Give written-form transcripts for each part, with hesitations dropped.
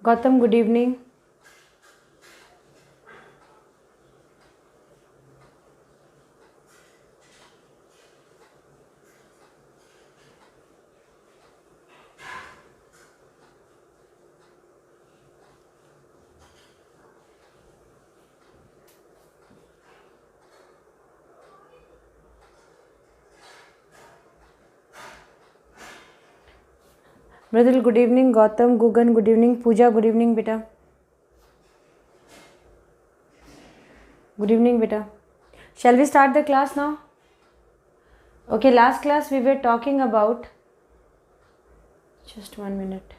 Gautam, good evening. Mridul, good evening. Gautam, Gugan, good evening. Pooja, good evening, beta. Good evening, beta. Shall we start the class now? Okay, last class we were talking about. Just 1 minute.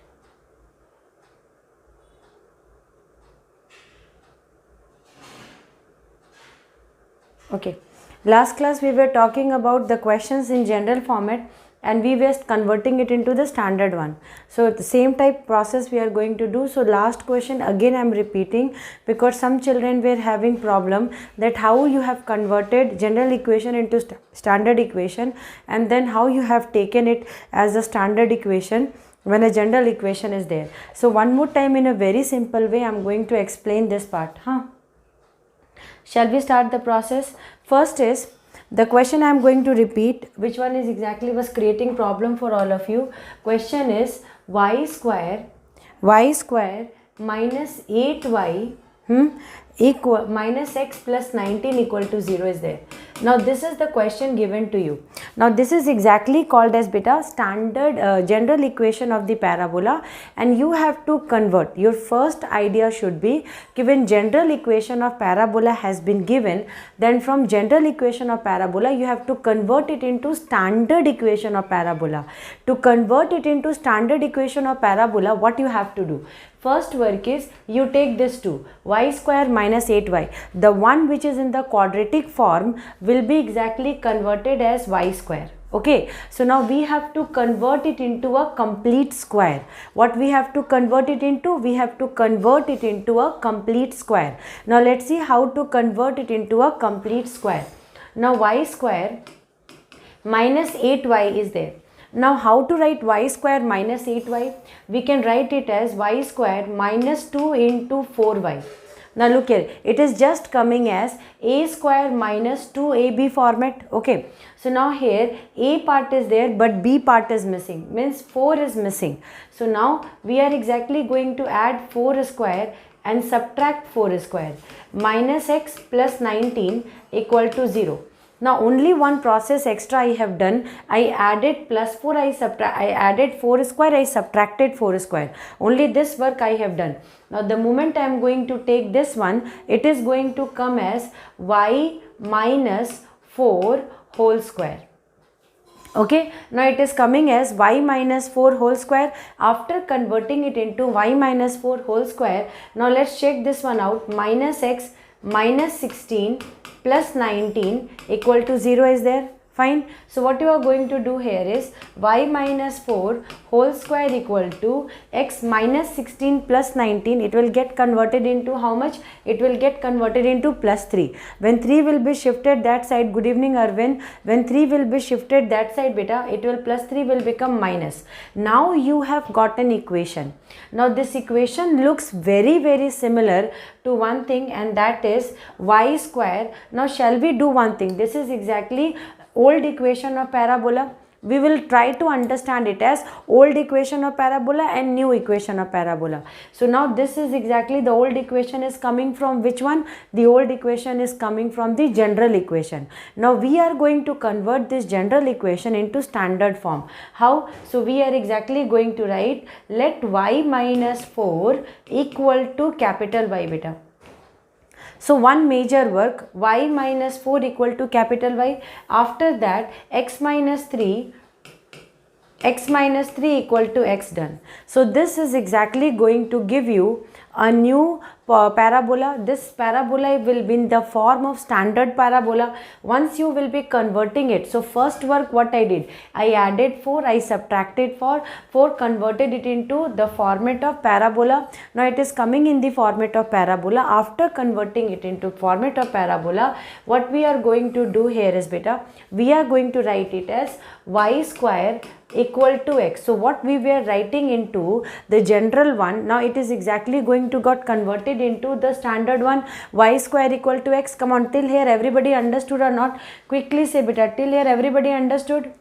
Okay, last class we were talking about the questions in general format and we were converting it into the standard one. So the same type process we are going to do. So last question again I am repeating because some children were having problem that how you have converted general equation into standard equation and then how you have taken it as a standard equation when a general equation is there. So one more time in a very simple way I am going to explain this part. Shall we start the process? First is the question I am going to repeat, which one is exactly was creating problem for all of you. Question is y square minus 8y equal minus x plus 19 equal to 0 is there. Now this is the question given to you. Now this is exactly called as beta standard general equation of the parabola and you have to convert. Your first idea should be given general equation of parabola has been given, then from general equation of parabola you have to convert it into standard equation of parabola. To convert it into standard equation of parabola, what you have to do? First work is you take this 2 y square minus 8y, the one which is in the quadratic form will be exactly converted as y square. Okay, so now we have to convert it into a complete square. What we have to convert it into? We have to convert it into a complete square. Now let's see how to convert it into a complete square. Now y square minus 8y is there. Now how to write y square minus 8y? We can write it as y square minus 2 into 4y. Now look here, it is just coming as a square minus 2ab format. Okay, so now here a part is there but b part is missing, means 4 is missing. So now we are exactly going to add 4 square and subtract 4 square. Minus x plus 19 equal to 0. Now only one process extra I have done. I added plus 4, I added 4 square, I subtracted 4 square. Only this work I have done. Now the moment I am going to take this one, it is going to come as y minus 4 whole square. Okay, now it is coming as y minus 4 whole square. After converting it into y minus 4 whole square, now let's check this one out. Minus x minus 16 plus 19 equal to 0 is there. Fine. So what you are going to do here is y minus 4 whole square equal to x minus 16 plus 19. It will get converted into how much? It will get converted into plus 3. When 3 will be shifted that side, good evening Arvind, when 3 will be shifted that side beta, it will plus 3 will become minus. Now you have got an equation. Now this equation looks very similar to one thing and that is y square. Now shall we do one thing? This is exactly old equation of parabola. We will try to understand it as old equation of parabola and new equation of parabola. So now this is exactly the old equation is coming from which one? The old equation is coming from the general equation. Now we are going to convert this general equation into standard form. How? So we are exactly going to write let y minus 4 equal to capital Y beta. So one major work, y minus 4 equal to capital Y. After that x minus 3 equal to x done. So this is exactly going to give you a new parabola. This parabola will be in the form of standard parabola once you will be converting it. So first work what I did, I added 4, I subtracted 4, converted it into the format of parabola. Now it is coming in the format of parabola. After converting it into format of parabola, what we are going to do here is beta, we are going to write it as y square equal to x. So what we were writing into the general one, now it is exactly going to got converted into the standard one, y square equal to x. Come on, till here everybody understood or not? Quickly say beta, till here everybody understood?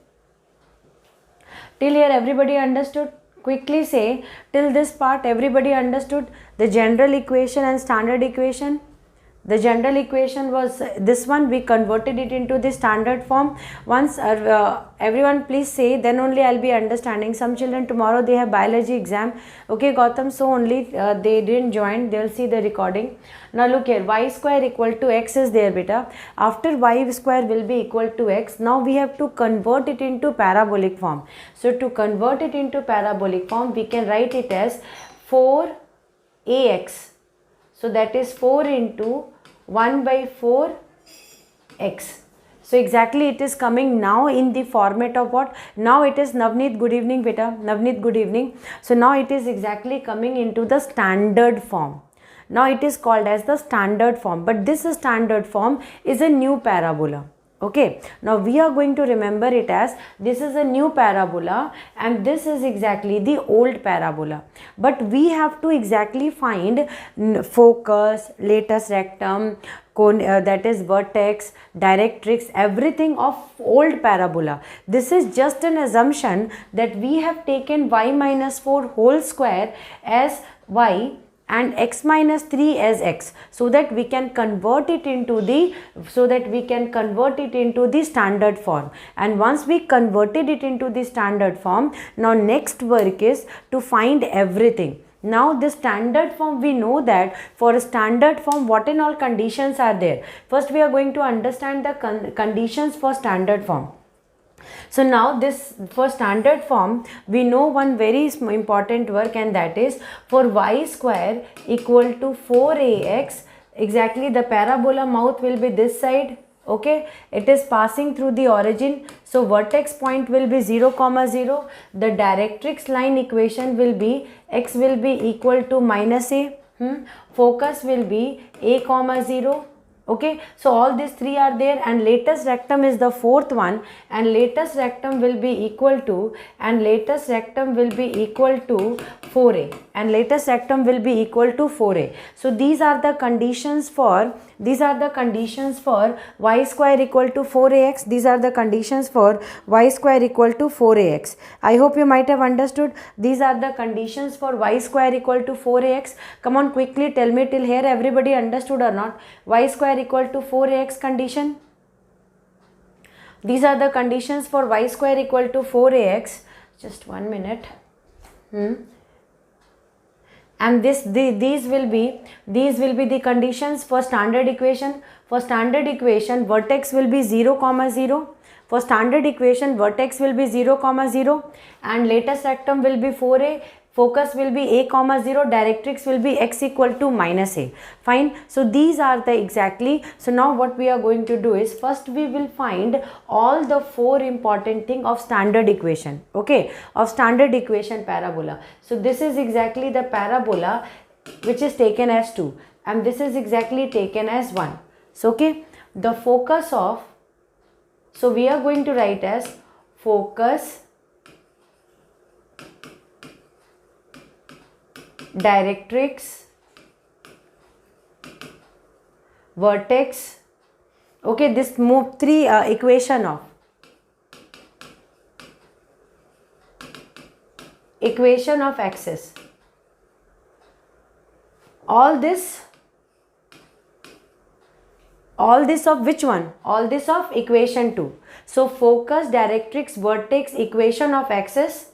Till here everybody understood? Quickly say, till this part everybody understood the general equation and standard equation? The general equation was this one, we converted it into the standard form. Once everyone please say, then only I'll be understanding. Some children tomorrow they have biology exam. Okay Gautam, so only they didn't join, they'll see the recording. Now look here, y square equal to x is there beta. After y square will be equal to x, now we have to convert it into parabolic form. So to convert it into parabolic form, we can write it as 4ax. So that is 4 into 1 by 4 x. So exactly it is coming now in the format of what? Now it is Navneet, good evening beta. Navneet, good evening. So now it is exactly coming into the standard form. Now it is called as the standard form, but this standard form is a new parabola. Okay, now we are going to remember it as this is a new parabola and this is exactly the old parabola. But we have to exactly find focus, latus rectum, cone, that is vertex, directrix, everything of old parabola. This is just an assumption that we have taken y minus 4 whole square as y and x minus 3 as x, so that we can convert it into the standard form. And once we converted it into the standard form, now next work is to find everything. Now the standard form, we know that for a standard form what and all conditions are there. First we are going to understand the conditions for standard form. So now this, for standard form, we know one very important work, and that is for y square equal to 4ax, exactly the parabola mouth will be this side. Okay, it is passing through the origin. So vertex point will be 0, 0. The directrix line equation will be x will be equal to minus a. Focus will be a, 0. Okay, so all these three are there, and latus rectum is the fourth one, and latus rectum will be equal to 4a, and latus rectum will be equal to 4a. So these are the conditions for y square equal to 4ax. These are the conditions for y square equal to 4ax. I hope you might have understood. These are the conditions for y square equal to 4ax. Come on, quickly tell me, till here everybody understood or not? Y square equal to 4ax condition. These are the conditions for y square equal to 4ax. Just 1 minute. And these will be the conditions for standard equation. For standard equation, vertex will be 0, 0. For standard equation, vertex will be 0, 0, and latus rectum will be 4a. Focus will be a, 0. Directrix will be x equal to minus a. Fine. So these are the exactly. So now what we are going to do is, first we will find all the 4 important thing of standard equation. Okay, of standard equation parabola. So this is exactly the parabola which is taken as 2, and this is exactly taken as 1. So okay, the focus of, so we are going to write as focus, directrix, vertex. Okay, this move 3 equation of axis. All this of which one? All this of equation 2. So focus, directrix, vertex, equation of axis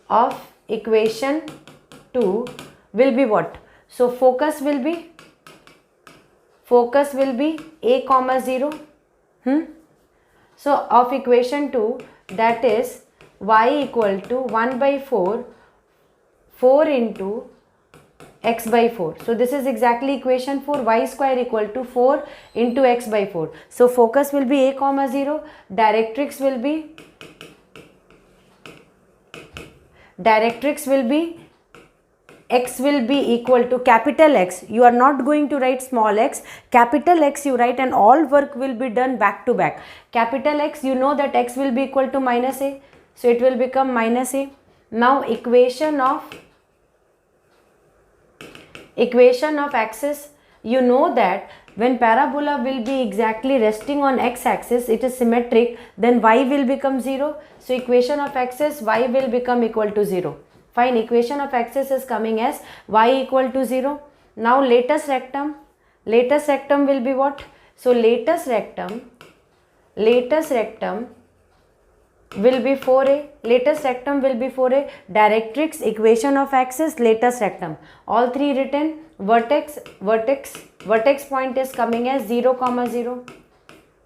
of equation 2 will be what? So focus will be a, 0. So of equation 2, that is y equal to 1 by 4 into x by 4. So this is exactly equation 4, y square equal to 4 into x by 4. So focus will be a, 0. Directrix will be x will be equal to capital X. You are not going to write small x. Capital X you write, and all work will be done back to back. Capital X, you know that x will be equal to minus a. So it will become minus a. Now equation of axis, you know that when parabola will be exactly resting on x-axis, it is symmetric, then y will become 0. So equation of axis, y will become equal to 0. Fine, equation of axis is coming as y equal to 0. Now latus rectum will be what? So latus rectum will be 4a. Latus rectum will be 4a. Directrix, equation of axis, latus rectum. All three written. Vertex point is coming as 0, 0.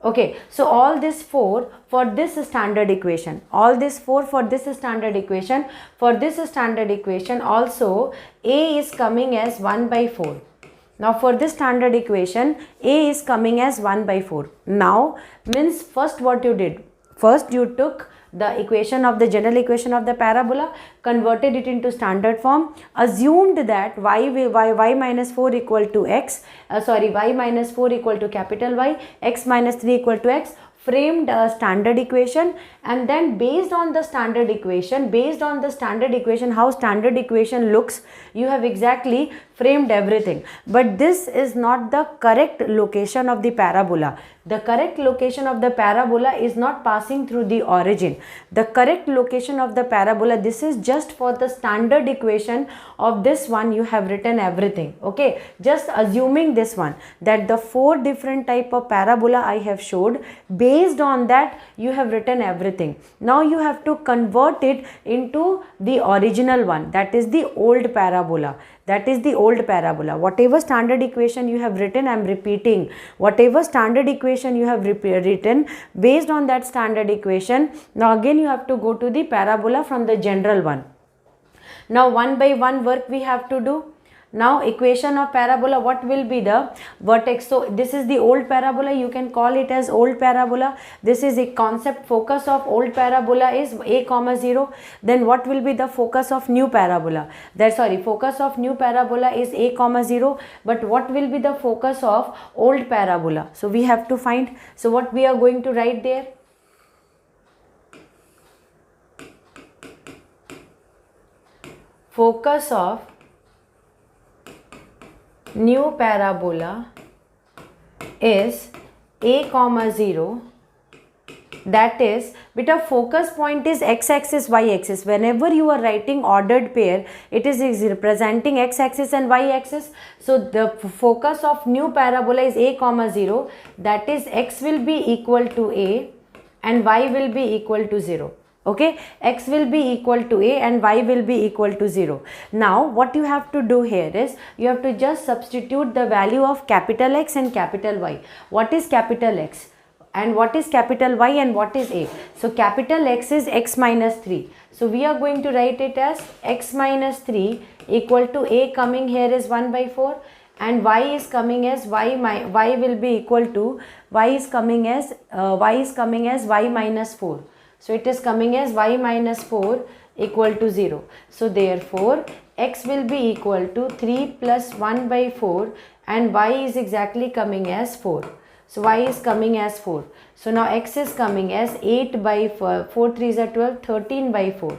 Okay, so all this 4 for this standard equation. All this 4 for this standard equation. For this standard equation also a is coming as 1 by 4. Now for this standard equation, a is coming as 1 by 4. Now means first what you did? First you took the equation of the general equation of the parabola, converted it into standard form, assumed that y minus 4 equal to x, y minus 4 equal to capital Y, x minus 3 equal to x, framed a standard equation, and then based on the standard equation, how standard equation looks, you have exactly framed everything. But this is not the correct location of the parabola. The correct location of the parabola is not passing through the origin. The correct location of the parabola, this is just for the standard equation of this one, you have written everything. Okay, just assuming this one, that the 4 different type of parabola I have showed, based on that you have written everything. Now you have to convert it into the original one, that is the old parabola. Whatever standard equation you have written, I am repeating, whatever standard equation you have written, based on that standard equation, now again you have to go to the parabola from the general one. Now one by one work we have to do. Now equation of parabola, what will be the vertex? So this is the old parabola, you can call it as old parabola. This is a concept. Focus of old parabola is a comma 0. Then what will be the focus of new parabola? Focus of new parabola is a comma 0. But what will be the focus of old parabola? So we have to find. So what we are going to write there? Focus of new parabola is a comma 0. That is, beta focus point is x-axis, y-axis. Whenever you are writing ordered pair, it is representing x-axis and y-axis. So the focus of new parabola is a comma 0. That is, x will be equal to a and y will be equal to 0. Okay, x will be equal to a and y will be equal to 0. Now what you have to do here is, you have to just substitute the value of capital X and capital Y. What is capital X and what is capital Y and what is a? So capital X is x minus 3. So we are going to write it as x minus 3 equal to a, coming here is 1 by 4, and y is coming as y will be equal to y is coming as y minus 4. So it is coming as y minus 4 equal to 0. So therefore x will be equal to 3 plus 1 by 4 and y is exactly coming as 4. So y is coming as 4. So now x is coming as 8 by 4, 4 3s are 12, 13 by 4.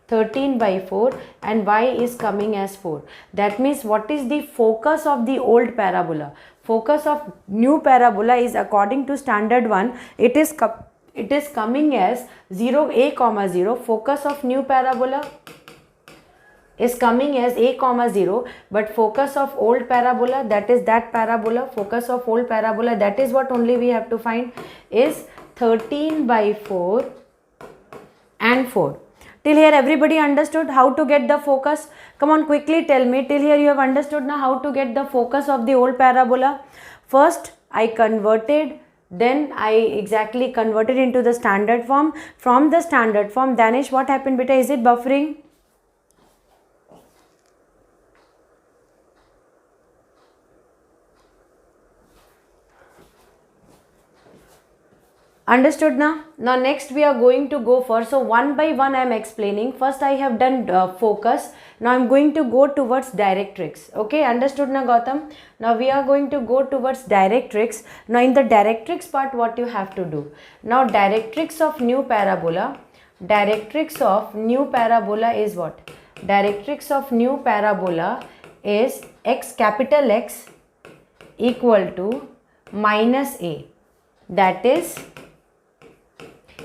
13 by 4 and y is coming as 4. That means what is the focus of the old parabola? Focus of new parabola is according to standard one, it is coming as 0, a comma 0. Focus of new parabola is coming as a comma 0, but focus of old parabola, that is that parabola, focus of old parabola, that is what only we have to find, is 13 by 4 and 4. Till here everybody understood how to get the focus? Come on, quickly tell me, till here you have understood now how to get the focus of the old parabola? First I converted, then I exactly converted into the standard form. From the standard form, Danish, what happened beta? Is it buffering? Understood now? Now next we are going to go for, so one by one I am explaining. First I have done focus. Now I am going to go towards directrix. Okay, understood now Gautam? Now we are going to go towards directrix. Now in the directrix part, what you have to do? Now directrix of new parabola. directrix of new parabola is what? Directrix of new parabola is capital X equal to minus a. That is,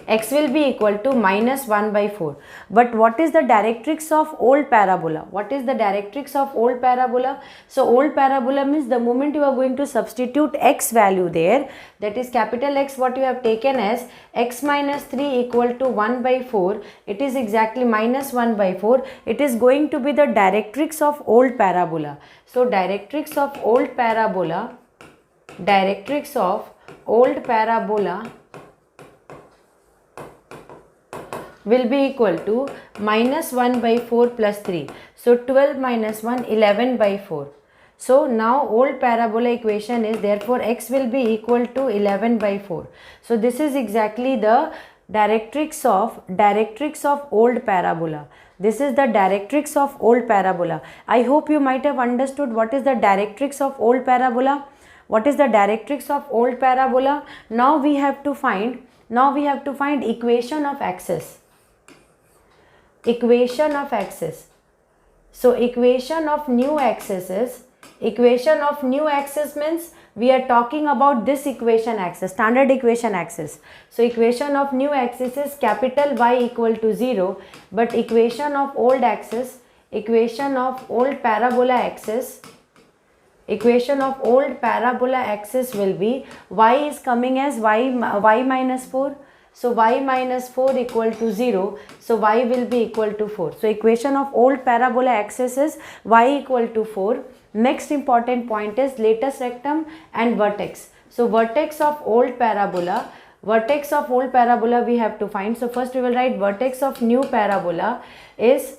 x will be equal to minus 1 by 4. But what is the directrix of old parabola? What is the directrix of old parabola? So old parabola means the moment you are going to substitute x value there, that is capital X, what you have taken as x minus 3 equal to 1 by 4, it is exactly minus 1 by 4. It is going to be the directrix of old parabola. So directrix of old parabola, directrix of old parabola will be equal to minus 1 by 4 plus 3. So 12 minus 1, 11 by 4. So now old parabola equation is, therefore x will be equal to 11 by 4. So this is exactly the directrix of old parabola. This is the directrix of old parabola. I hope you might have understood what is the directrix of old parabola. What is the directrix of old parabola? Now we have to find equation of axis. Equation of axis. So equation of new axis means we are talking about this equation axis, standard equation axis. So equation of new axis is capital Y equal to 0, but equation of old axis, equation of old parabola axis, equation of old parabola axis will be y is coming as y minus 4. So y minus 4 equal to 0. So y will be equal to 4. So equation of old parabola axis is y equal to 4. Next important point is latus rectum and vertex. So vertex of old parabola we have to find. So first we will write vertex of new parabola is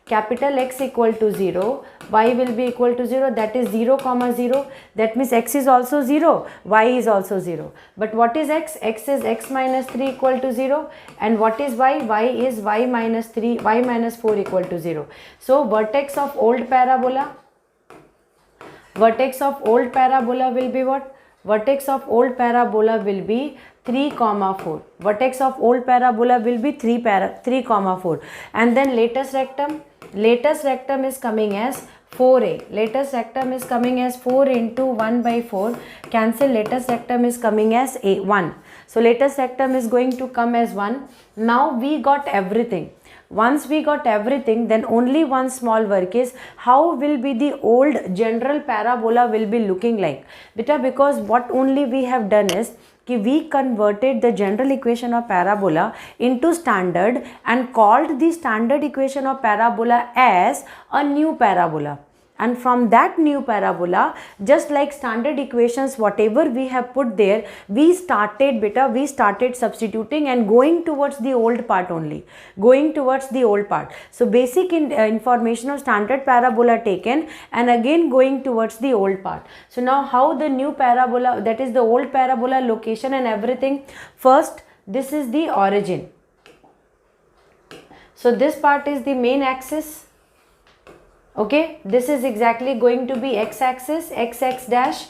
capital X equal to 0, y will be equal to 0, that is 0 comma 0, that means x is also 0, y is also 0. But what is x? X is x minus 3 equal to 0, and what is y? Y is y minus 4 equal to 0. So vertex of old parabola will be what? Vertex of old parabola will be 3 comma 4. Vertex of old parabola will be 3 comma 4. And then latus rectum is coming as 4a. Latus rectum is coming as 4 into 1 by 4. Cancel, latus rectum is coming as 1. So latus rectum is going to come as 1. Now we got everything. Once we got everything, then only one small work is how will be the old general parabola will be looking like. Because what only we have done is we converted the general equation of parabola into standard and called the standard equation of parabola as a new parabola. And from that new parabola, just like standard equations, whatever we have put there, we started substituting and going towards the old part only. So basic information of standard parabola taken and again going towards the old part. So now how the new parabola, that is the old parabola location and everything. First, this is the origin. So this part is the main axis. Okay, this is exactly going to be x-axis, x dash,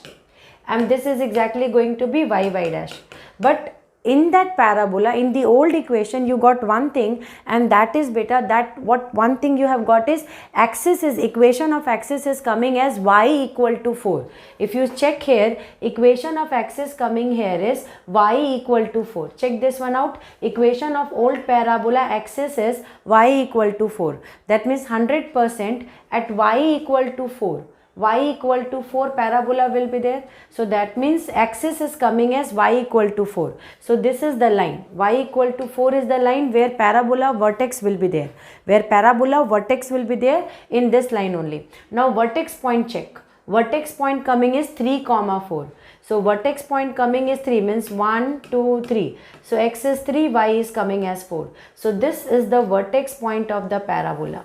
and this is exactly going to be y dash. But in that parabola, in the old equation, you got one thing, and that is one thing you have got is equation of axis is coming as y equal to 4. If you check here, equation of axis coming here is y equal to 4. Check this one out. Equation of old parabola axis is y equal to 4. That means 100% at y equal to 4. Y equal to 4 parabola will be there. So that means axis is coming as y equal to 4. So this is the line. Y equal to 4 is the line where parabola vertex will be there. In this line only. Now vertex point check. Vertex point coming is 3 comma 4. So vertex point coming is 3 means 1, 2, 3. So x is 3, y is coming as 4. So this is the vertex point of the parabola.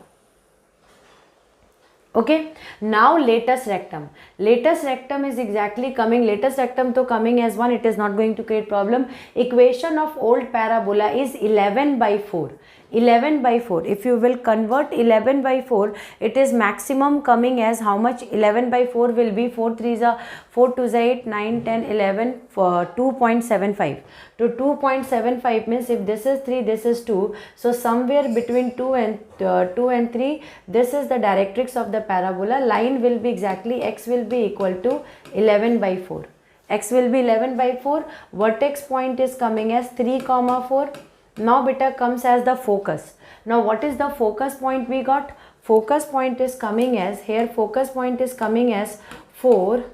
Okay, now latus rectum. Latus rectum is exactly coming, latus rectum to coming as 1, it is not going to create problem. Equation of old parabola is 11 by 4. 11 by 4. If you will convert 11 by 4, it is maximum coming as how much? 11 by 4 will be 4 3s are 4 2s are 8, 9, 10, 11 for 2.75. To 2.75 means if this is 3, this is 2. So somewhere between 2 and 3, this is the directrix of the parabola. Line will be exactly, x will be equal to 11 by 4. X will be 11 by 4. Vertex point is coming as 3, 4. Now beta comes as the focus. Now what is the focus point we got? Focus point is coming as, here focus point is coming as 4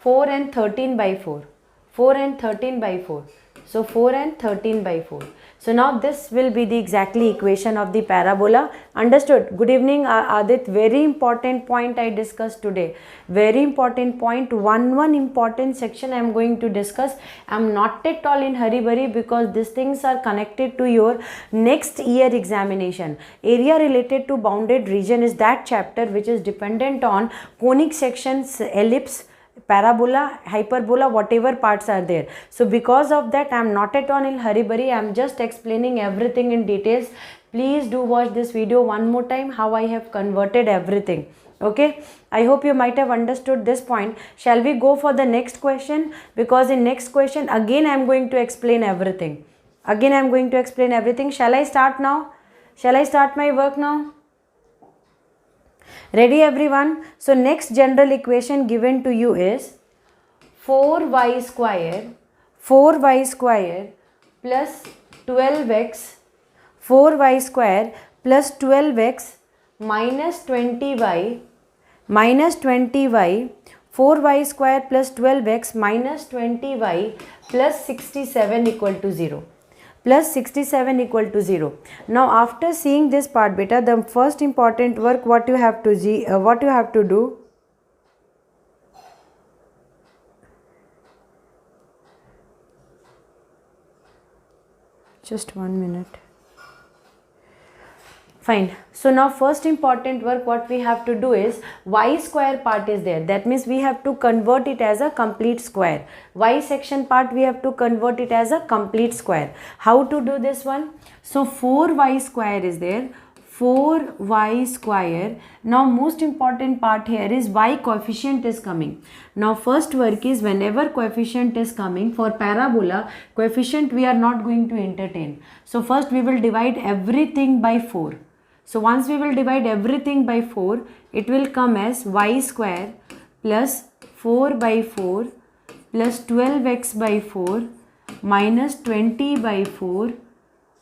and 13 by 4. 4 and 13 by 4. So 4 and 13 by 4. So now this will be the exactly equation of the parabola. Understood? Good evening Adit. Very important point I discussed today. Very important point. One important section I am going to discuss. I am not at all in hurry because these things are connected to your next year examination. Area related to bounded region is that chapter which is dependent on conic sections, ellipse, parabola, hyperbola, whatever parts are there. So because of that I am not at all in hurry. I am just explaining everything in details. Please do watch this video one more time how I have converted everything. Okay, I hope you might have understood this point. Shall we go for the next question? Because in next question again I am going to explain everything. Again I am going to explain everything. Shall I start now? Shall I start my work now? Ready everyone? So next general equation given to you is 4y square plus 12x 4y square plus 12x minus 20y 4y square plus 12x minus 20y plus 67 equal to 0. Plus 67 equal to 0. Now after seeing this part beta, the first important work what you have to do, just 1 minute. Fine. So now first important work what we have to do is y square part is there. That means we have to convert it as a complete square. Y section part we have to convert it as a complete square. How to do this one? So 4y square is there. 4y square. Now most important part here is y coefficient is coming. Now first work is whenever coefficient is coming for parabola, coefficient we are not going to entertain. So first we will divide everything by 4. So once we will divide everything by 4, it will come as y square plus 4 by 4 plus 12x by 4 minus 20 by 4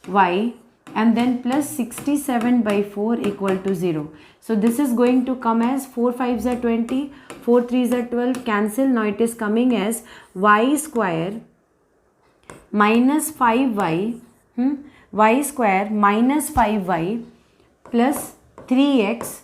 y and then plus 67 by 4 equal to 0. So this is going to come as 4 5s are 20, 4 3s are 12, cancel. Now it is coming as y square minus 5y, y square minus 5y plus 3x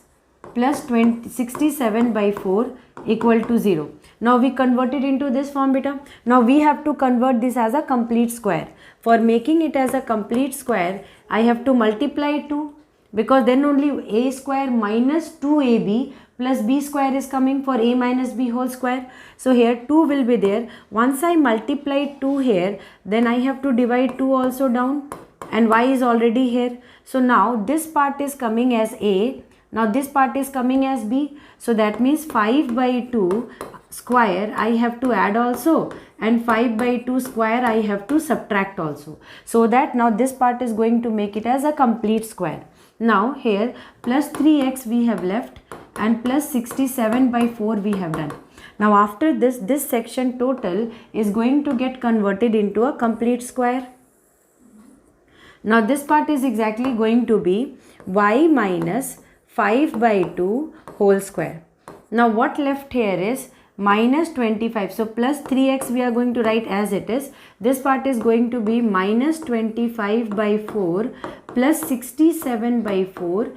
plus 67 by 4 equal to 0. Now we convert it into this form beta. Now we have to convert this as a complete square. For making it as a complete square, I have to multiply 2 because then only a square minus 2ab plus b square is coming for a minus b whole square. So here 2 will be there. Once I multiply 2 here, then I have to divide 2 also down and y is already here. So now this part is coming as a. Now this part is coming as b. So that means 5 by 2 square I have to add also and 5 by 2 square I have to subtract also. So that now this part is going to make it as a complete square. Now here plus 3x we have left and plus 67 by 4 we have done. Now after this section total is going to get converted into a complete square. Now this part is exactly going to be y minus 5 by 2 whole square. Now what left here is minus 25. So plus 3x we are going to write as it is. This part is going to be minus 25 by 4 plus 67 by 4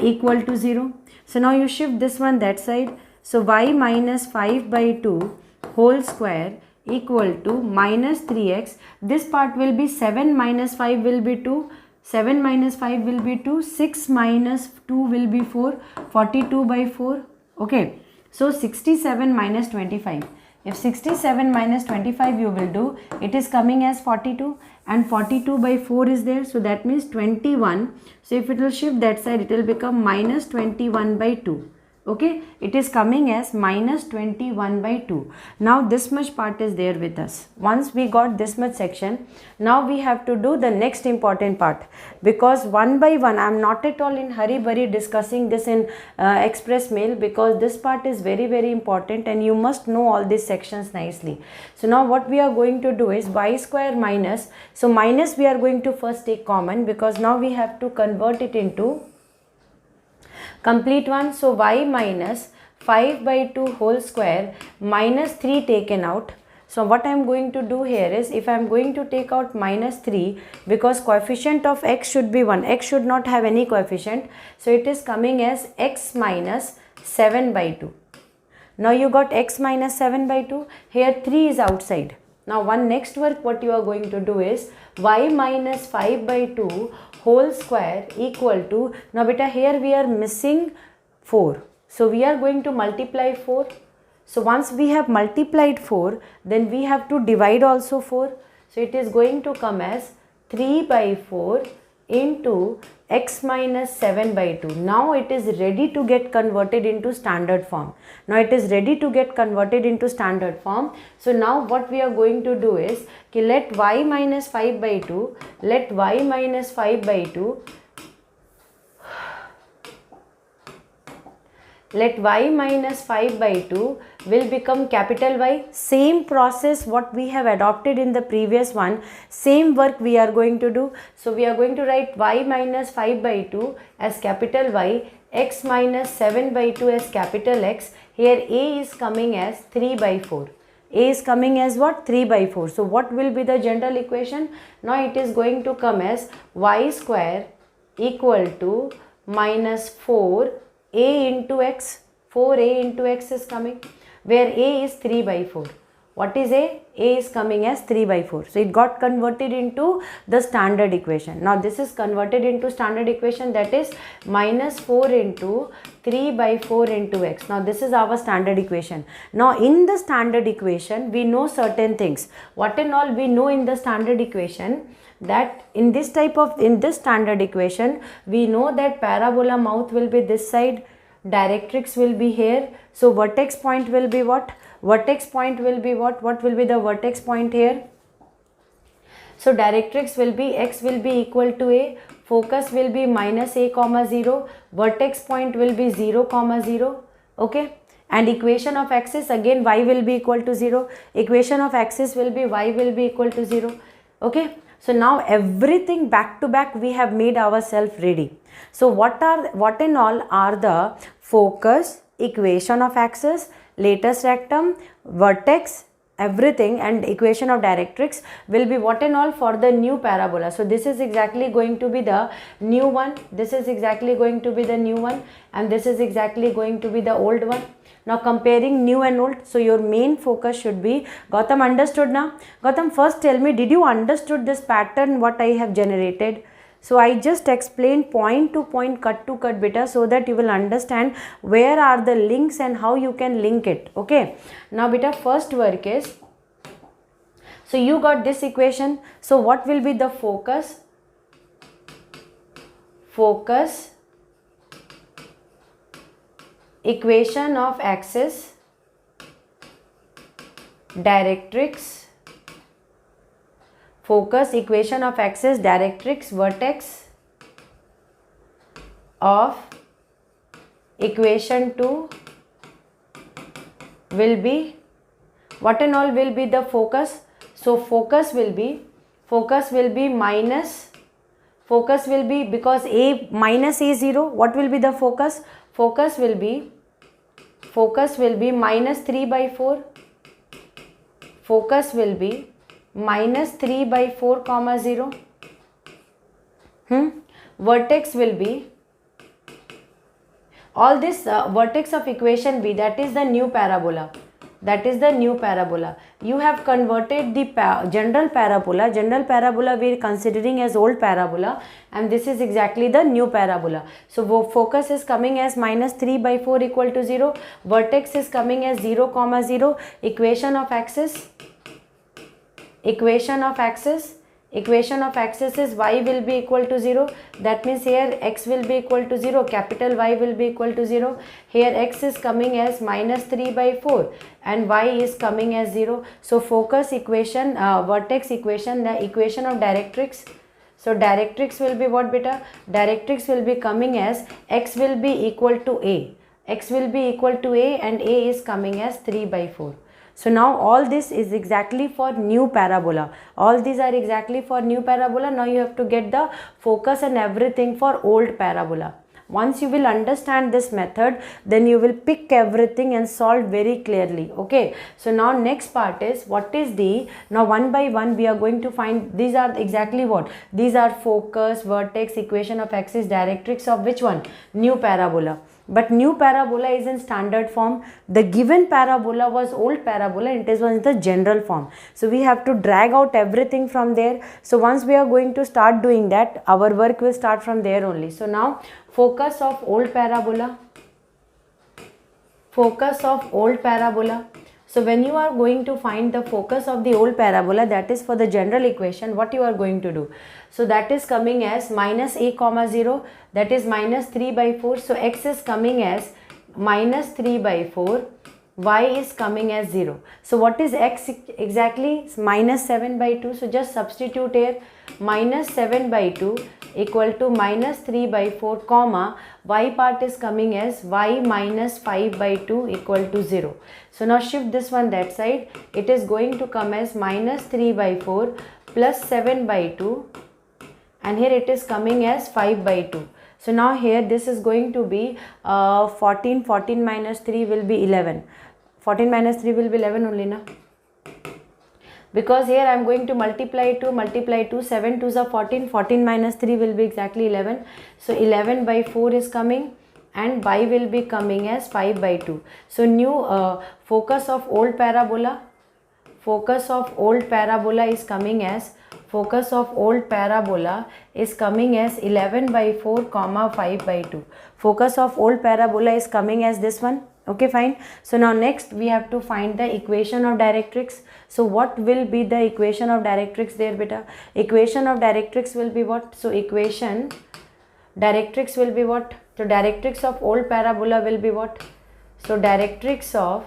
equal to 0. So now you shift this one that side. So y minus 5 by 2 whole square equal to minus 3x. This part will be 7 minus 5 will be 2. 7 minus 5 will be 2, 6 minus 2 will be 4, 42 by 4. Okay, so 67 minus 25. If 67 minus 25 you will do, it is coming as 42, and 42 by 4 is there, so that means 21. So if it will shift that side, it will become minus 21 by 2. Okay, it is coming as minus 21 by 2. Now this much part is there with us. Once we got this much section, now we have to do the next important part, because one by one I am not at all in hurry burry discussing this in express mail, because this part is very important and you must know all these sections nicely. So now what we are going to do is y square minus, so minus we are going to first take common, because now we have to convert it into complete one. So y minus 5 by 2 whole square minus 3 taken out. So what I am going to do here is, if I am going to take out minus 3, because coefficient of x should be 1, x should not have any coefficient, so it is coming as x minus 7 by 2. Now you got x minus 7 by 2, here 3 is outside. Now one next work what you are going to do is y minus 5 by 2 whole square equal to, now beta here we are missing 4. So we are going to multiply 4. So once we have multiplied 4, then we have to divide also 4. So it is going to come as 3 by 4 into x minus 7 by 2. Now it is ready to get converted into standard form. Now it is ready to get converted into standard form. So now what we are going to do is, let y minus 5 by 2, let y minus 5 by 2, let y minus 5 by 2 will become capital Y. Same process what we have adopted in the previous one, same work we are going to do. So we are going to write y minus 5 by 2 as capital Y, x minus 7 by 2 as capital X. Here a is coming as 3 by 4. A is coming as what? 3 by 4. So what will be the general equation? Now it is going to come as y square equal to minus 4 a into x. 4a into x is coming, where a is 3 by 4. What is a? A is coming as 3 by 4. So it got converted into the standard equation. Now this is converted into standard equation, that is minus 4 into 3 by 4 into x. Now this is our standard equation. Now in the standard equation we know certain things. What and all we know in the standard equation? That in this standard equation we know that parabola mouth will be this side, directrix will be here. So vertex point will be what? Vertex point will be what? What will be the vertex point here? So directrix will be, x will be equal to a, focus will be minus a comma 0, vertex point will be 0 comma 0. Okay, and equation of axis again y will be equal to 0, equation of axis will be y will be equal to 0. Okay, so now everything back to back we have made ourselves ready. So what and all are the focus, equation of axis, latest rectum, vertex, everything, and equation of directrix will be what and all for the new parabola. So this is exactly going to be the new one, this is exactly going to be the new one, and this is exactly going to be the old one. Now comparing new and old, so your main focus should be, Gautam understood now? Gautam, first tell me, did you understood this pattern what I have generated? So I just explained point to point, cut to cut beta, so that you will understand where are the links and how you can link it. Okay, now beta first work is, so you got this equation. So what will be the focus? Focus, equation of axis, directrix, focus, equation of axis, directrix, vertex of equation 2 will be, what and all will be the focus? So focus will be minus, focus will be, because a minus a 0, what will be the focus? Focus will be minus 3 by 4, focus will be minus 3 by 4 comma 0. Vertex will be, all this vertex of equation B, that is the new parabola. that is the new parabola. You have converted the general parabola. General parabola we are considering as old parabola, and this is exactly the new parabola. So focus is coming as minus 3 by 4 equal to 0. Vertex is coming as 0 comma 0. Equation of axis is y will be equal to 0. That means here x will be equal to 0, capital Y will be equal to 0. Here x is coming as minus 3 by 4 and y is coming as 0. So focus equation, vertex equation, the equation of directrix. So directrix will be what, beta? Directrix will be coming as x will be equal to a. X will be equal to a and a is coming as 3 by 4. So now all this is exactly for new parabola. All these are exactly for new parabola. Now you have to get the focus and everything for old parabola. Once you will understand this method, then you will pick everything and solve very clearly. Okay. So now next part is what is the, now one by one we are going to find, these are exactly what? These are focus, vertex, equation of axis, directrix of which one? New parabola. But new parabola is in standard form. The given parabola was old parabola and it was in the general form. So we have to drag out everything from there. So once we are going to start doing that, our work will start from there only. So now focus of old parabola. Focus of old parabola. So when you are going to find the focus of the old parabola, that is for the general equation, what you are going to do? So that is coming as minus a comma 0, that is minus 3 by 4. So x is coming as minus 3 by 4, y is coming as 0. So what is x exactly? It's minus 7 by 2. So just substitute here, minus 7 by 2 equal to minus 3 by 4 comma, y part is coming as y minus 5 by 2 equal to 0. So now shift this one that side, it is going to come as minus 3 by 4 plus 7 by 2 and here it is coming as 5 by 2. So now here this is going to be 14 minus 3 will be 11. 14 minus 3 will be 11 only, na? Because here I am going to multiply 2, 7 2s are 14, 14 minus 3 will be exactly 11. So 11 by 4 is coming and y will be coming as 5 by 2. So new focus of old parabola is coming as, focus of old parabola is coming as 11 by 4 comma 5 by 2. Focus of old parabola is coming as this one. Okay, fine. So now next we have to find the equation of directrix. So what will be the equation of directrix there, beta? Equation of directrix will be what? So equation directrix will be what? So directrix of old parabola will be what? So directrix of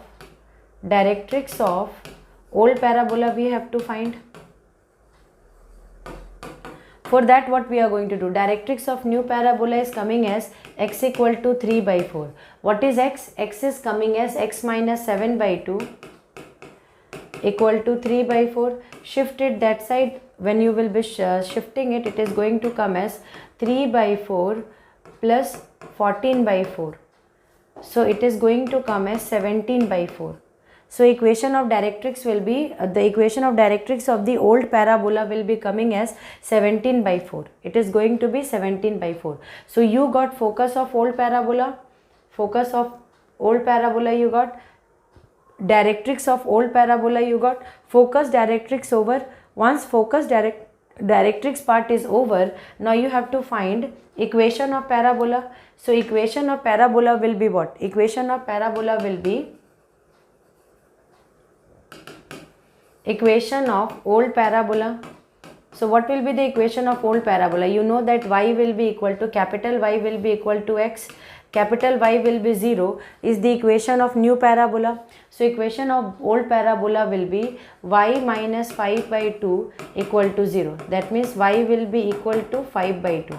old parabola we have to find. For that what we are going to do? Directrix of new parabola is coming as x equal to 3 by 4. What is x? X is coming as x minus 7 by 2 equal to 3 by 4. Shift it that side. When you will be shifting it, it is going to come as 3 by 4 plus 14 by 4. So it is going to come as 17 by 4. So equation of directrix will be, the equation of directrix of the old parabola will be coming as 17 by 4. It is going to be 17 by 4. So you got focus of old parabola, you got directrix of old parabola, you got focus directrix over. Once focus directrix part is over, now you have to find equation of parabola. So equation of parabola will be what? Equation of parabola will be equation of old parabola. So what will be the equation of old parabola? You know that y will be equal to, capital Y will be equal to x, capital Y will be 0 is the equation of new parabola. So equation of old parabola will be y minus 5 by 2 equal to 0. That means y will be equal to 5 by 2.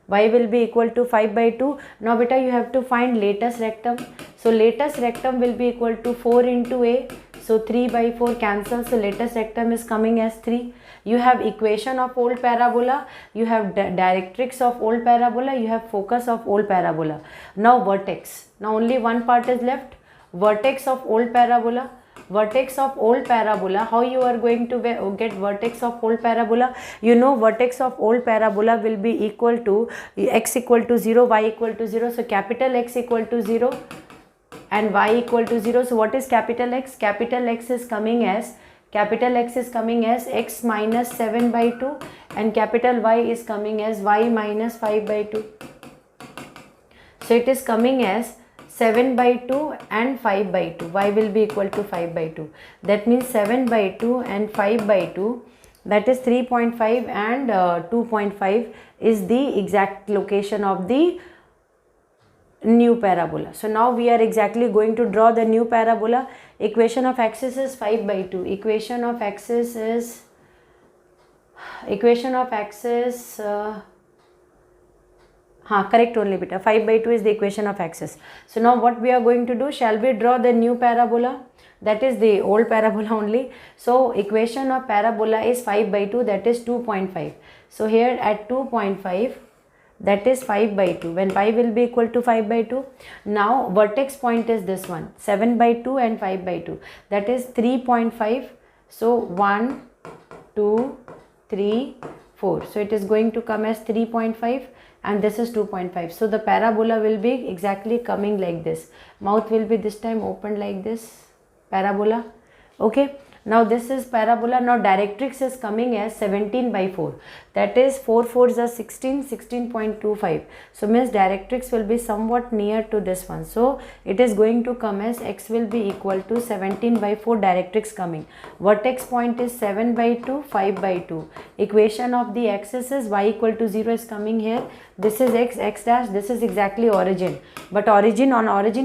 Y will be equal to 5 by 2. Now beta you have to find latest rectum. So latest rectum will be equal to 4 into a. So 3 by 4 cancels. So latest rectum is coming as 3. You have equation of old parabola. You have directrix of old parabola. You have focus of old parabola. Now vertex. Now only one part is left. Vertex of old parabola. Vertex of old parabola. How you are going to get vertex of old parabola? You know vertex of old parabola will be equal to x equal to 0, y equal to 0. So capital X equal to 0. and y equal to 0. So what is capital X? Capital X is coming as x minus 7 by 2, and capital Y is coming as y minus 5 by 2. So it is coming as 7 by 2 and 5 by 2. Y will be equal to 5 by 2. That means 7 by 2 and 5 by 2, that is 3.5 and 2.5 is the exact location of the new parabola. So now we are exactly going to draw the new parabola. Equation of axis is 5 by 2. Equation of axis correct only beta. 5 by 2 is the equation of axis. So now what we are going to do, shall we draw the new parabola? That is the old parabola only. So equation of parabola is 5 by 2, that is 2.5. So here at 2.5, that is 5 by 2, when pi will be equal to 5 by 2. Now vertex point is this one, 7 by 2 and 5 by 2, that is 3.5. So 1, 2, 3, 4. So it is going to come as 3.5 and this is 2.5. So the parabola will be exactly coming like this. Mouth will be this time opened like this, parabola. Okay. Now this is parabola. Now directrix is coming as 17 by 4. That is 4 4s are 16, 16.25. So means directrix will be somewhat near to this one. So it is going to come as x will be equal to 17 by 4 directrix coming. Vertex point is 7 by 2, 5 by 2. Equation of the axis is y equal to 0 is coming here. This is x, x dash, this is exactly origin. But origin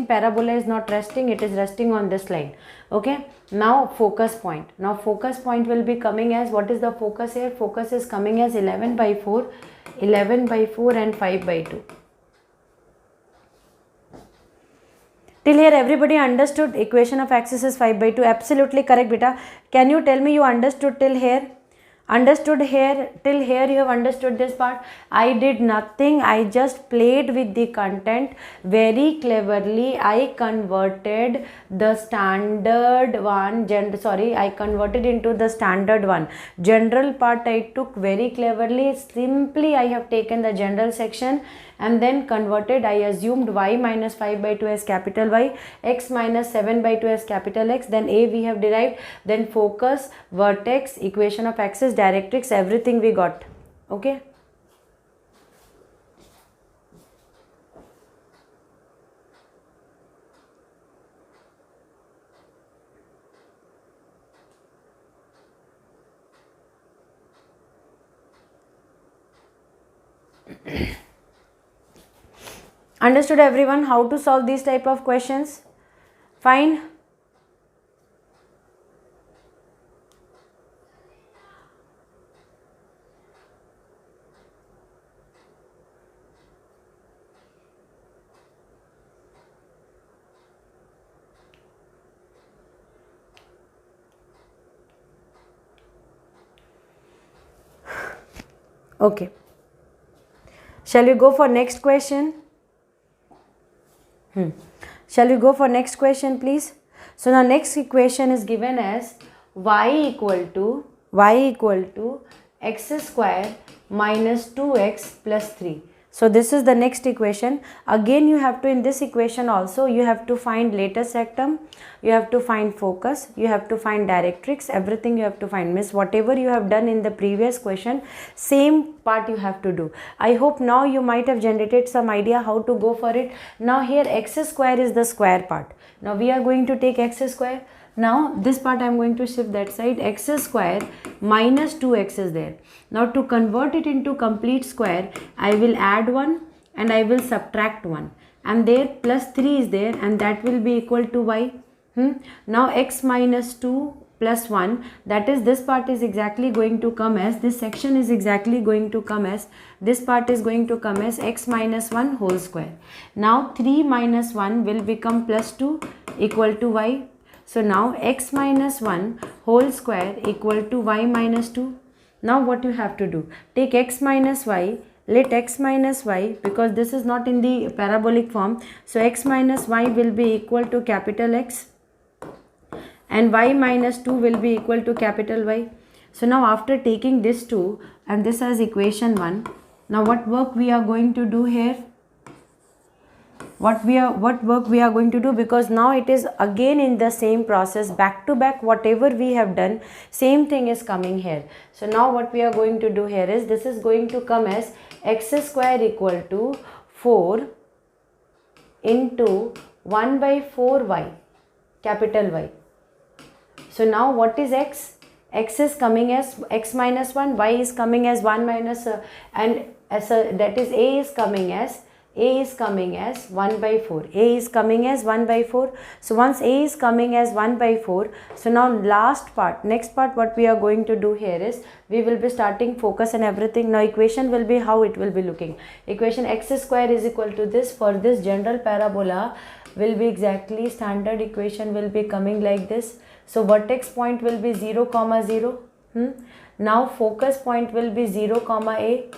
parabola is not resting, it is resting on this line. Okay. Now focus point. Now focus point will be coming as, what is the focus here? Focus is coming as 11 by 4, 11 by 4 and 5 by 2. Till here everybody understood equation of axis is 5 by 2. Absolutely correct beta. Can you tell me you understood till here? Understood here, till here you have understood this part? I did nothing, I just played with the content very cleverly. I converted the standard one, I converted into the standard one. General part I took very cleverly. Simply I have taken the general section and then converted. I assumed y minus 5 by 2 as capital Y, x minus 7 by 2 as capital X, then a we have derived, then focus, vertex, equation of axis, directrix, everything we got. Okay. Understood everyone how to solve these type of questions? Fine. Okay. Shall we go for next question? Shall we go for next question please? So now next equation is given as y equal to x square minus 2x plus 3. So this is the next equation. Again you have to, in this equation also you have to find latest sectum, you have to find focus, you have to find directrix, everything you have to find. Miss, whatever you have done in the previous question, same part you have to do. I hope now you might have generated some idea how to go for it. Now here x square is the square part. Now we are going to take x square. Now this part I am going to shift that side. X square minus 2x is there. Now to convert it into complete square, I will add 1 and I will subtract 1. And there plus 3 is there and that will be equal to y. Now x minus 2 plus 1, that is this part is exactly going to come as, this section is exactly going to come as, this part is going to come as x minus 1 whole square. Now 3 minus 1 will become plus 2 equal to y. So now x minus 1 whole square equal to y minus 2. Now what you have to do? Take x minus y, let x minus y, because this is not in the parabolic form. So x minus y will be equal to capital X and y minus 2 will be equal to capital Y. So now after taking this 2 and this as equation 1, now what work we are going to do here? what work we are going to do, because now it is again in the same process, back to back, whatever we have done, same thing is coming here. So now what we are going to do here is, this is going to come as x square equal to 4 into 1 by 4y, capital Y. So now what is x? X is coming as x minus 1, y is coming as 1 minus and that is a is coming as 1 by 4. A is coming as 1 by 4. So once a is coming as 1 by 4, so now next part what we are going to do here is, we will be starting focus and everything. Now equation will be how it will be looking. Equation x square is equal to this. For this general parabola will be exactly, standard equation will be coming like this. So vertex point will be 0, 0. Now focus point will be 0, a.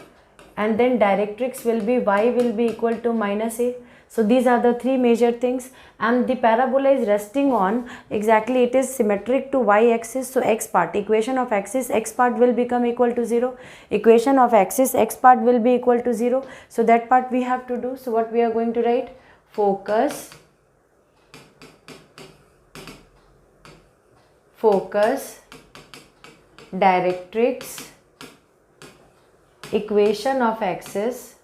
And then directrix will be y will be equal to minus a. So these are the three major things, and the parabola is resting on, exactly it is symmetric to y axis. So x part, equation of axis x part will become equal to 0. Equation of axis x part will be equal to 0. So that part we have to do. So what we are going to write? Focus directrix, equation of axis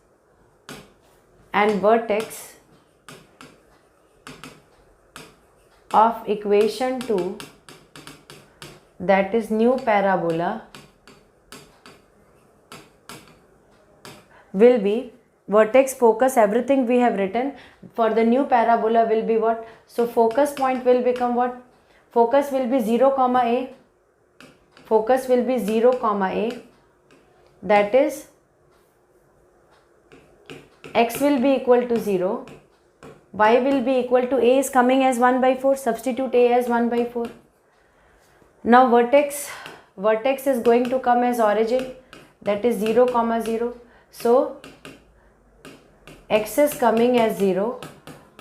and vertex of equation 2, that is new parabola, will be vertex, focus, everything we have written. For the new parabola will be what? So focus point will become what? Focus will be 0, a. Focus will be 0, a. That is x will be equal to 0, y will be equal to, a is coming as 1 by 4, substitute a as 1 by 4. Now vertex is going to come as origin, that is 0, 0. So x is coming as 0,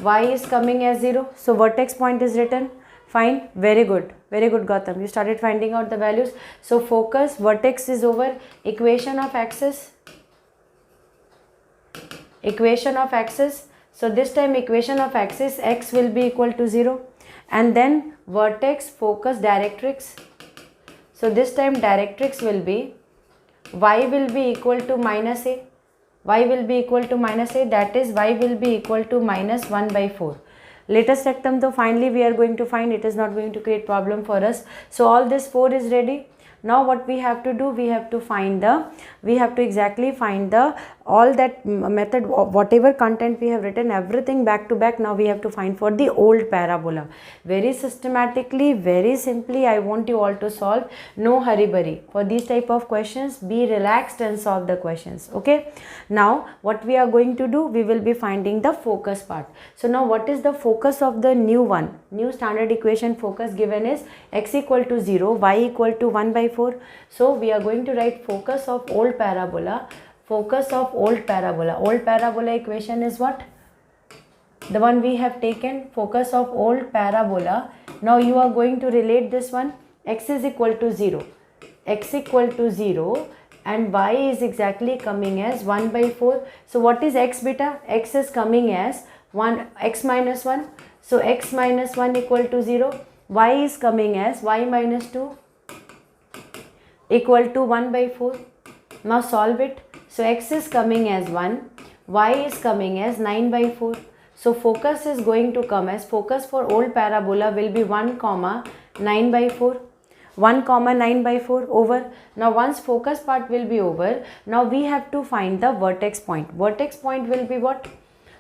y is coming as 0. So vertex point is written. Fine, very good Gautam, you started finding out the values. So focus, vertex is over, equation of axis. So this time equation of axis, x will be equal to 0, and then vertex, focus, directrix. So this time directrix will be, y will be equal to minus a. That is y will be equal to minus 1 by 4. Latest rectum though finally we are going to find, it is not going to create problem for us. So all this 4 is ready. Now what we have to do, we have to exactly find the all that method, whatever content we have written, everything back to back. Now we have to find for the old parabola. Very systematically, very simply, I want you all to solve. No hurry burry. For these type of questions, be relaxed and solve the questions. Okay. Now what we are going to do, we will be finding the focus part. So now what is the focus of the new one? New standard equation focus given is x equal to 0, y equal to 1 by 4. So we are going to write focus of old parabola. Old parabola equation is what? The one we have taken, focus of old parabola. Now you are going to relate this one. X is equal to 0. And y is exactly coming as 1 by 4. So what is x beta? X is coming as x minus 1. So x minus 1 equal to 0. Y is coming as y minus 2 equal to 1 by 4. Now solve it. So x is coming as 1, y is coming as 9 by 4. So focus is going to come as, focus for old parabola will be 1, 9 by 4. 1, 9 by 4 over. Now once focus part will be over, now we have to find the vertex point. Vertex point will be what?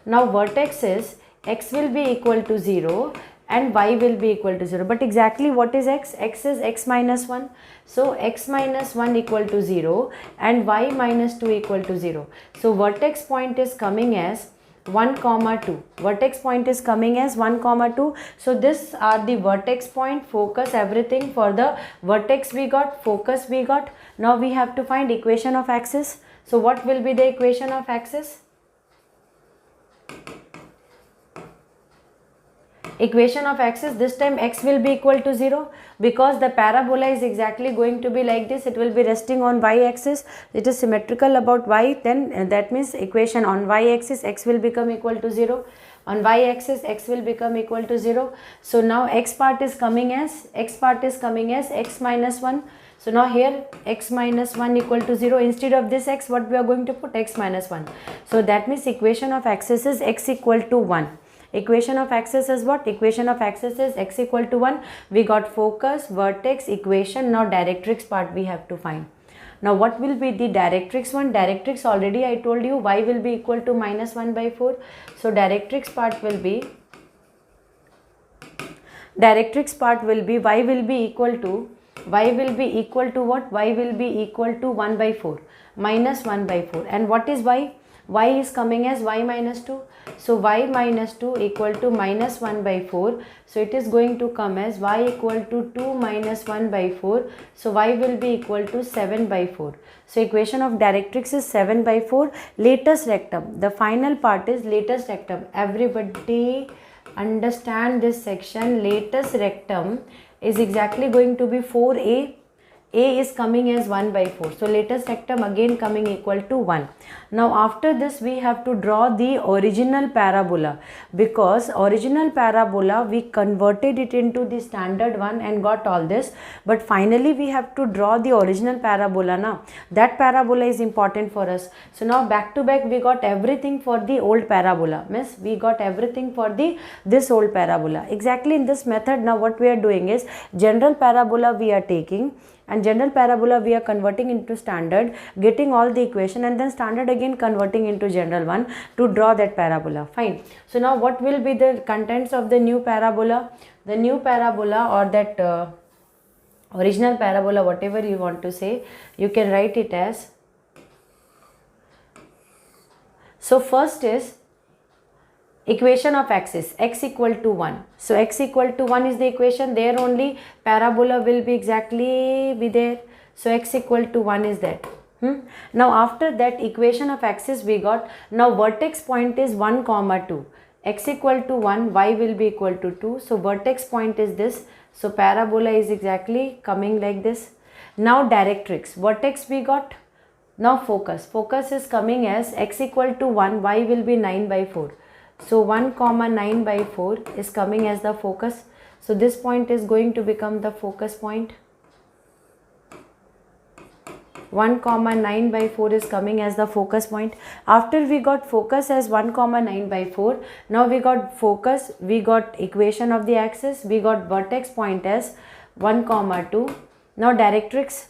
Now vertex is, x will be equal to 0 and y will be equal to 0. But exactly what is x? X is x minus 1. So x minus 1 equal to 0 and y minus 2 equal to 0. So vertex point is coming as 1, 2. Vertex point is coming as 1, 2. So this are the vertex point, focus, everything. For the vertex we got, focus we got. Now we have to find equation of axis. So what will be the equation of axis? Equation of axis, this time x will be equal to 0 because the parabola is exactly going to be like this. It will be resting on y axis. It is symmetrical about y, then that means equation on y axis x will become equal to 0. On y-axis, x will become equal to 0. So now x part is coming as x minus 1. So now here x minus 1 equal to 0. Instead of this x, what we are going to put? X minus 1. So that means equation of axis is x equal to 1. Equation of axis is what? Equation of axis is x equal to 1. We got focus, vertex, equation. Now directrix part we have to find. Now what will be the directrix one? Directrix already I told you y will be equal to minus 1 by 4. So directrix part will be y will be equal to what? Y will be equal to 1 by 4 minus 1 by 4. And what is y? Y is coming as y minus 2. So y minus 2 equal to minus 1 by 4. So it is going to come as y equal to 2 minus 1 by 4. So y will be equal to 7 by 4. So equation of directrix is 7 by 4. Latest rectum. The final part is latest rectum. Everybody understand this section. Latest rectum is exactly going to be 4a. A is coming as 1 by 4. So latest rectum again coming equal to 1. Now after this we have to draw the original parabola, because original parabola we converted it into the standard one and got all this, but finally we have to draw the original parabola now. That parabola is important for us. So now back to back we got everything for the old parabola. Means we got everything for this old parabola. Exactly in this method now what we are doing is general parabola we are taking, and general parabola we are converting into standard, getting all the equation, and then standard again converting into general one to draw that parabola. Fine. So now what will be the contents of the new parabola? The new parabola, or that original parabola, whatever you want to say, you can write it as. So first is equation of axis, x equal to 1. So x equal to 1 is the equation. There only parabola will be exactly be there. So x equal to 1 is that. Now after that equation of axis we got. Now vertex point is 1 comma 2. X equal to 1, y will be equal to 2. So vertex point is this. So parabola is exactly coming like this. Now directrix, vertex we got. Now focus. Focus is coming as x equal to 1, y will be 9 by 4. So 1 comma 9 by 4 is coming as the focus. So this point is going to become the focus point. 1 comma 9 by 4 is coming as the focus point. After we got focus as 1 comma 9 by 4, now we got focus, we got equation of the axis, we got vertex point as 1 comma 2. Now directrix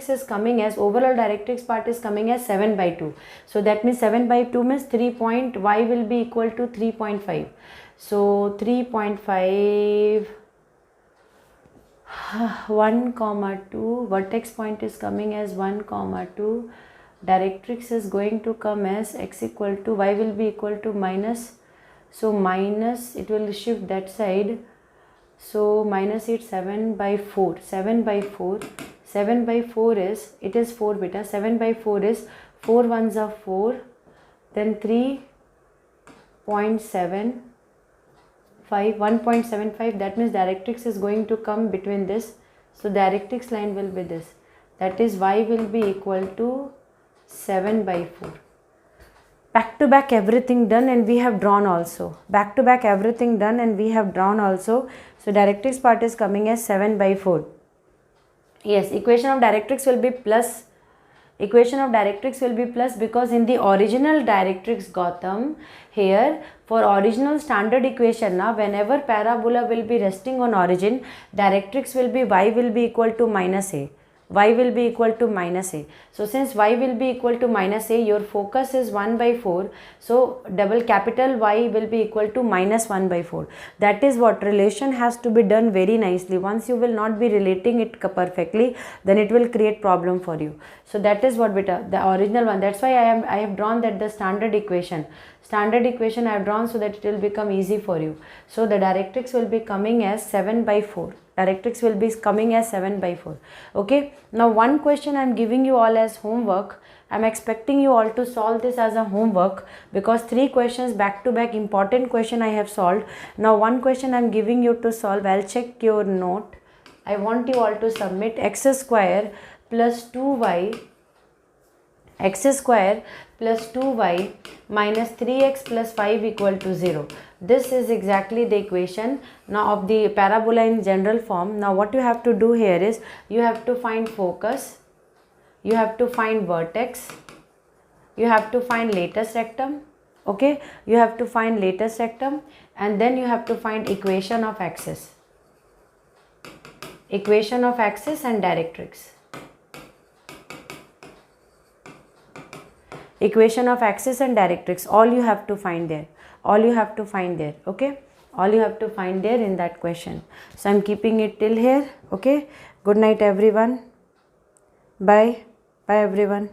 is coming as, overall directrix part is coming as 7 by 2. So that means 7 by 2 means 3 point, y will be equal to 3.5. So 3.5 1 comma 2, vertex point is coming as 1 comma 2, directrix is going to come as x equal to, y will be equal to minus, so minus, it will shift that side. So minus it 7 by 4, 7 by 4 is, it is 4 beta, 7 by 4 is 4 ones are 4, then 3.75, 1.75, that means directrix is going to come between this. So directrix line will be this, that is y will be equal to 7 by 4. Back to back everything done and we have drawn also. Back to back everything done and we have drawn also. So directrix part is coming as 7 by 4. Yes, equation of directrix will be plus. Equation of directrix will be plus because in the original directrix Gautam, here for original standard equation now, whenever parabola will be resting on origin, directrix will be y will be equal to minus a. Y will be equal to minus a. So since y will be equal to minus a, your focus is 1 by 4. So double capital Y will be equal to minus 1 by 4. That is what relation has to be done very nicely. Once you will not be relating it perfectly, then it will create problem for you. So that is what beta, the original one. That's why I have drawn that the standard equation. Standard equation I have drawn so that it will become easy for you. So the directrix will be coming as 7 by 4. Directrix will be coming as 7 by 4. Okay. Now one question I am giving you all as homework. I am expecting you all to solve this as a homework because 3 questions back to back important question I have solved. Now one question I am giving you to solve. I will check your note. I want you all to submit x square plus 2y x square plus 2y minus 3x plus 5 equal to 0. This is exactly the equation now of the parabola in general form. Now what you have to do here is you have to find focus, you have to find vertex, you have to find latest rectum, okay, you have to find latest rectum, and then you have to find equation of axis and directrix. Equation of axis and directrix, all you have to find there, okay, all you have to find there in that question. So I'm keeping it till here, okay. Good night everyone. Bye everyone.